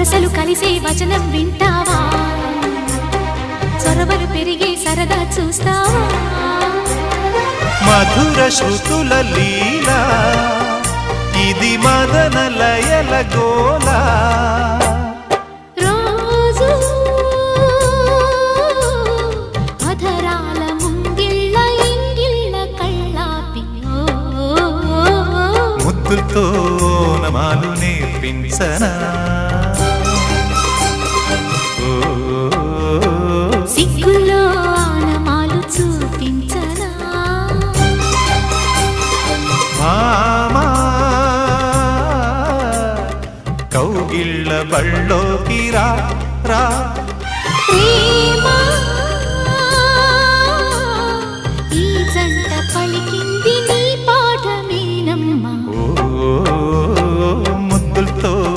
వరసలు కలిసే వచనం వింటావా చొరవలు పెరిగే సరదా చూస్తావా మధుర శృతుల లీలా ఇది మదన లయల గోలా రోజు అధరాల ముంగిళ్ళ ఇంగిళ్ళ కళ్ళాపి ముద్దులతో నమాలు నేర్పించనా సిగ్గుల్లో ఆనమాలు చూపించనా మామా కౌగిళ్ళ బళ్ళోకి రా రా ప్రేమ